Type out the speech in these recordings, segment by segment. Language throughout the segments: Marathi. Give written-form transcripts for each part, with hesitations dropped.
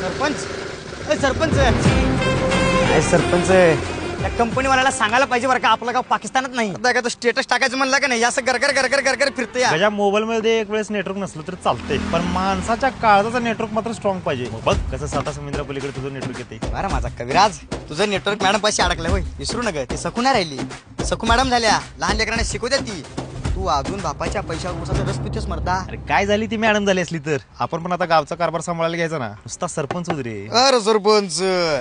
सरपंच सरपंच काय सरपंच त्या कंपनीवाल्याला सांगायला पाहिजे बरं का आपलं गाव पाकिस्तानात नाही. आता का स्टेटस टाकायचं म्हणलं का नाही असं गरगर गरगर गरगर फिरतोय. त्याच्या मोबाईल मध्ये एक वेळेस नेटवर्क नसलं तर चालतंय, पण माणसाच्या काळजाचा नेटवर्क मात्र स्ट्रॉंग पाहिजे. बघ कसं साता समुद्रा पलीकडे तुझं नेटवर्क येते. बरं माझा कविराज तुझं नेटवर्क मॅडम पाशी अडकलं होय. विसरू नका ती सकू नाही राहिली. सकू मॅडम झाल्या लहान लेकरांना शिकवत्या ती. तू अजून बापाच्या पैशावर उसाचा रस पितोस मरदा. अरे काय झाली ती मॅडम झाली असली तर आपण पण आता गावचा कारभार सांभाळायला घ्यायचा ना. नुसता सरपंच होत रे. अरे सरपंच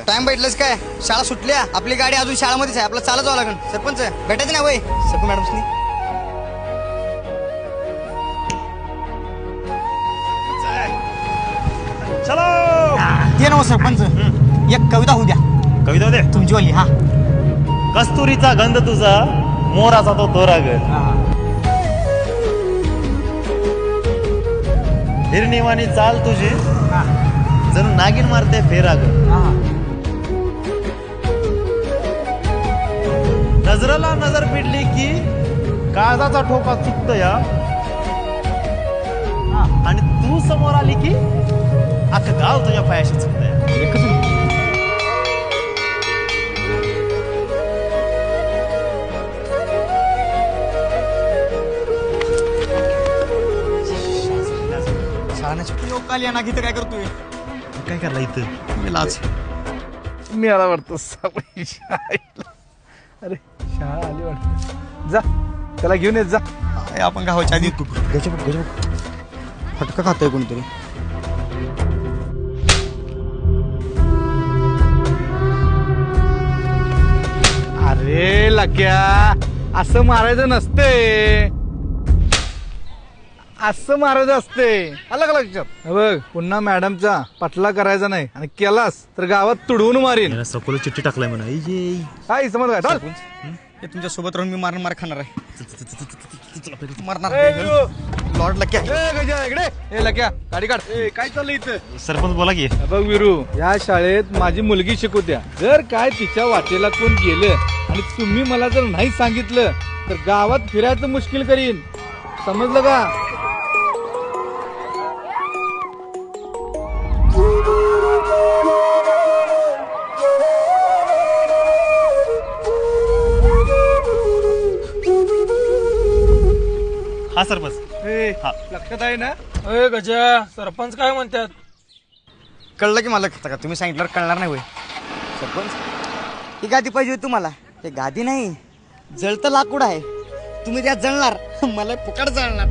टाइम भेटलंच काय? शाळा सुटल्या आपली गाडी अजून शाळामध्येच आहे. आपलं चालत जावं लागेल. सरपंच भेटायचं नाही वय सकू मॅडमसनी. चलो ते ना सरपंच एक कविता होऊ द्या. कविता दे तुमची वाली. हा कस्तुरीचा गंध तुझा मोराचा तो दोराग हिरनिवानी चाल तुझी जणू नागिन मारते फेराग नजरेला नजर भिडली की काळजाचा ठोका चुकतो या आणि तू समोर आली की अख्खं गाव तुझ्या पायाशी चुकतंय. योग काल या ना गीत काय करतोय? काय करला इथं मी लाज मी आला वाटतं अरे शाळा आली वाटतं. जा त्याला घेऊन येत जा. आपण गावाच्या आधी फटका खातोय कोणतरी. अरे लक्या असं मारायचं नसते. असं मारायचं असते. आलं का लक्षात? बघ पुन्हा मॅडमचा पटला करायचा नाही आणि केलास तर गावात तुडवून मारीन. सकोला चिठ्ठी टाकलाय म्हणा. काय समज काय चल. हे तुमच्या सोबत राहून मी मार खाणार आहे. मारणार ए, विरू. लॉर्ड लक्या. ए, गजा, इकडे ए लक्या गाडी काढ. काय चाललंय इथं? सरपंच बोला की. बघ विरू या शाळेत माझी मुलगी शिकवत्या. जर काय तिच्या वाटेला कोण गेलं आणि तुम्ही मला जर नाही सांगितलं तर गावात फिरायचं मुश्किल करीन. समजलं का? हा सरपंच. हा. लक्षात आहे ना? अय गजा सरपंच काय म्हणतात? कळलं की मला का तुम्ही सांगितल्यावर कळणार नाही होय. सरपंच ही गादी पाहिजे होती तुम्हाला. हे गादी नाही जळतं लाकूड आहे. तुम्ही त्यात जळणार मला फुकट जळणार.